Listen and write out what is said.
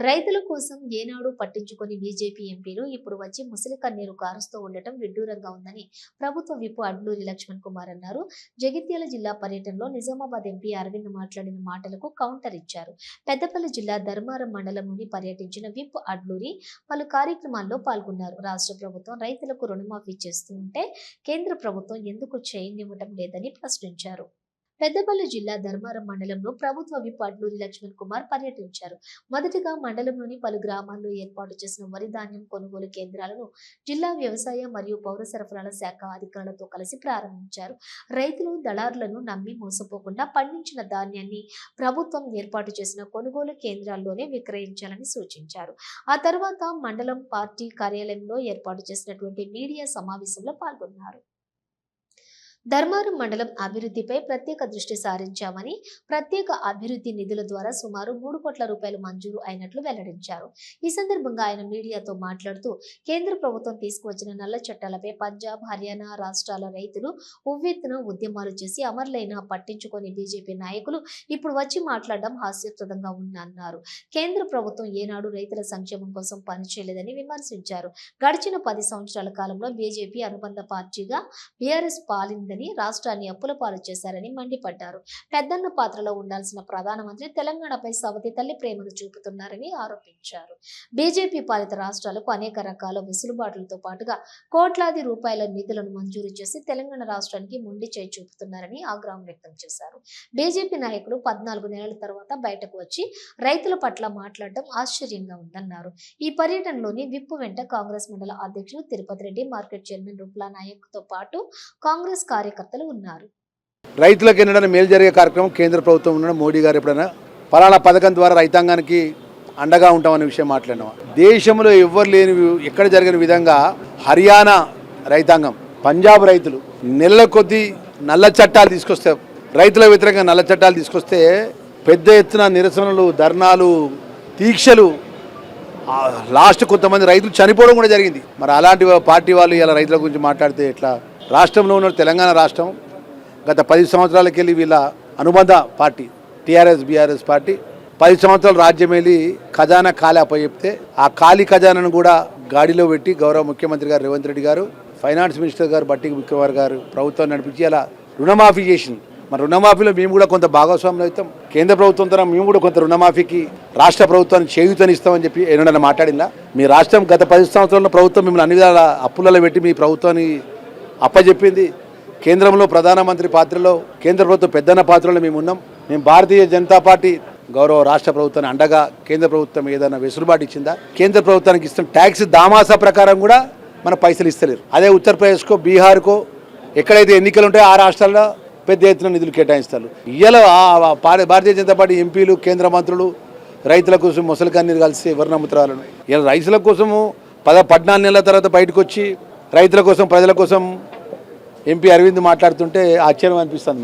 రైతుల కోసం ఏనాడు పట్టించుకొని బీజేపీ ఎంపీలు ఇప్పుడు వచ్చి ముసలి కన్నీరు కారుస్తూ ఉండటం విడ్డూరంగా ఉందని ప్రభుత్వ విప్ అడ్లూరి లక్ష్మణ్ కుమార్ అన్నారు. జగిత్యాల జిల్లా పర్యటనలో నిజామాబాద్ ఎంపీ అరవింద్ మాట్లాడిన మాటలకు కౌంటర్ ఇచ్చారు. పెద్దపల్లి జిల్లా ధర్మారం మండలంలోని పర్యటించిన విప్ అడ్లూరి పలు కార్యక్రమాల్లో పాల్గొన్నారు. రాష్ట్ర ప్రభుత్వం రైతులకు రుణమాఫీ చేస్తూ ఉంటే కేంద్ర ప్రభుత్వం ఎందుకు చేయనివ్వటం లేదని ప్రశ్నించారు. పెద్దపల్లి జిల్లా ధర్మారం మండలంలో ప్రభుత్వ విప్ అడ్లూరి లక్ష్మణ్ కుమార్ పర్యటించారు. మొదటిగా మండలంలోని పలు గ్రామాల్లో ఏర్పాటు చేసిన వరి ధాన్యం కొనుగోలు కేంద్రాలను జిల్లా వ్యవసాయ మరియు పౌర సరఫరాల శాఖ అధికారులతో కలిసి ప్రారంభించారు. రైతులు దళారులను నమ్మి మోసపోకుండా పండించిన ధాన్యాన్ని ప్రభుత్వం ఏర్పాటు చేసిన కొనుగోలు కేంద్రాల్లోనే విక్రయించాలని సూచించారు. ఆ తర్వాత మండలం పార్టీ కార్యాలయంలో ఏర్పాటు చేసినటువంటి మీడియా సమావేశంలో పాల్గొన్నారు. ధర్మారం మండలం అభివృద్ధిపై ప్రత్యేక దృష్టి సారించామని, ప్రత్యేక అభివృద్ధి నిధుల ద్వారా సుమారు 3 కోట్ల రూపాయలు మంజూరు అయినట్లు వెల్లడించారు. ఈ సందర్భంగా ఆయన మీడియాతో మాట్లాడుతూ కేంద్ర ప్రభుత్వం తీసుకువచ్చిన నల్ల చట్టాలపై పంజాబ్, హర్యానా రాష్ట్రాల రైతులు ఉవ్వెత్తున ఉద్యమాలు చేసి అమరులైన పట్టించుకొని బీజేపీ నాయకులు ఇప్పుడు వచ్చి మాట్లాడడం హాస్యాస్పదంగా ఉందన్నారు. కేంద్ర ప్రభుత్వం ఏనాడు రైతుల సంక్షేమం కోసం పనిచేయలేదని విమర్శించారు. గడిచిన 10 సంవత్సరాల కాలంలో బీజేపీ అనుబంధ పార్టీగా బీఆర్ఎస్ పాలిందని, రాష్ట్రాన్ని అప్పుల పాలు చేశారని మండిపడ్డారు. పెద్దన్న పాత్రలో ఉండాల్సిన ప్రధానమంత్రి తెలంగాణపై సవతి తల్లి ప్రేమను చూపుతున్నారని ఆరోపించారు. బీజేపీ పాలిత రాష్ట్రాలకు అనేక రకాల వెసులుబాట్లతో పాటుగా కోట్లాది రూపాయల నిధులను మంజూరు చేసి తెలంగాణ రాష్ట్రానికి మొండి చేయి చూపుతున్నారని ఆగ్రహం వ్యక్తం చేశారు. బీజేపీ నాయకులు 14 నెలల తర్వాత బయటకు వచ్చి రైతుల పట్ల మాట్లాడడం ఆశ్చర్యంగా ఉందన్నారు. ఈ పర్యటనలోని విప్పు వెంట కాంగ్రెస్ మండల అధ్యక్షులు తిరుపతి రెడ్డి, మార్కెట్ చైర్మన్ రూప్లా నాయక్ తో పాటు కాంగ్రెస్ కార్యకర్తలు ఉన్నారు. రైతులకు ఎన్నడైనా మేలు జరిగే కార్యక్రమం కేంద్ర ప్రభుత్వం ఉండడం, మోడీ గారు ఎప్పుడైనా పలానా పథకం ద్వారా రైతాంగానికి అండగా ఉంటామనే విషయం మాట్లాడినాం. దేశంలో ఎవ్వరు లేని, ఎక్కడ జరిగిన విధంగా హర్యానా రైతాంగం, పంజాబ్ రైతులు నెలల కొద్దీ నల్ల చట్టాలు తీసుకొస్తే, రైతుల వ్యతిరేకంగా నల్ల చట్టాలు తీసుకొస్తే పెద్ద ఎత్తున నిరసనలు, ధర్నాలు, దీక్షలు, లాస్ట్ కొంతమంది రైతులు చనిపోవడం కూడా జరిగింది. మరి అలాంటి పార్టీ వాళ్ళు ఇలా రైతుల గురించి మాట్లాడితే ఎట్లా? రాష్ట్రంలో ఉన్న తెలంగాణ రాష్ట్రం గత 10 సంవత్సరాలకి వెళ్ళి వీళ్ళ అనుబంధ పార్టీ టీఆర్ఎస్ బీఆర్ఎస్ పార్టీ 10 సంవత్సరాలు రాజ్యం వెళ్ళి ఖజానా ఖాళీ అప్పచెప్తే ఆ ఖాళీ ఖజానాను కూడా గాడిలో పెట్టి గౌరవ ముఖ్యమంత్రి గారు రేవంత్ రెడ్డి గారు, ఫైనాన్స్ మినిస్టర్ గారు బట్టి విక్రమార్ గారు ప్రభుత్వం నడిపించి అలా రుణమాఫీ చేసింది. మరి రుణమాఫీలో మేము కూడా కొంత భాగస్వాములు అవుతాం. కేంద్ర ప్రభుత్వం తరం మేము కూడా కొంత రుణమాఫీకి రాష్ట్ర ప్రభుత్వాన్ని చేయూతనిస్తామని చెప్పి ఏమైనా మాట్లాడిందా? మీ రాష్ట్రం గత 10 సంవత్సరాల ప్రభుత్వం మిమ్మల్ని అన్ని విధాల అప్పులలో పెట్టి మీ ప్రభుత్వాన్ని అప్పచెప్పింది. కేంద్రంలో ప్రధానమంత్రి పాత్రలో, కేంద్ర ప్రభుత్వం పెద్దన్న పాత్రలో మేము ఉన్నాం. మేము భారతీయ జనతా పార్టీ గౌరవ రాష్ట్ర ప్రభుత్వాన్ని అండగా కేంద్ర ప్రభుత్వం ఏదైనా వెసులుబాటు ఇచ్చిందా? కేంద్ర ప్రభుత్వానికి ఇస్తున్న ట్యాక్స్ దామాసా ప్రకారం కూడా మన పైసలు ఇస్తలేరు. అదే ఉత్తరప్రదేశ్కో, బీహార్కో ఎక్కడైతే ఎన్నికలు ఉంటాయో ఆ రాష్ట్రాల్లో పెద్ద ఎత్తున నిధులు కేటాయిస్తారు. ఇవాళ భారతీయ జనతా పార్టీ ఎంపీలు, కేంద్ర మంత్రులు రైతుల కోసం ముసలి కన్నీరు కలిసి ఎవరు నమ్ముతారు? ఇలా రైతుల కోసము 14 నెలల తర్వాత బయటకు వచ్చి రైతుల కోసం, ప్రజల కోసం ఎంపీ అరవింద్ మాట్లాడుతుంటే ఆశ్చర్యం అనిపిస్తుంది మాకు.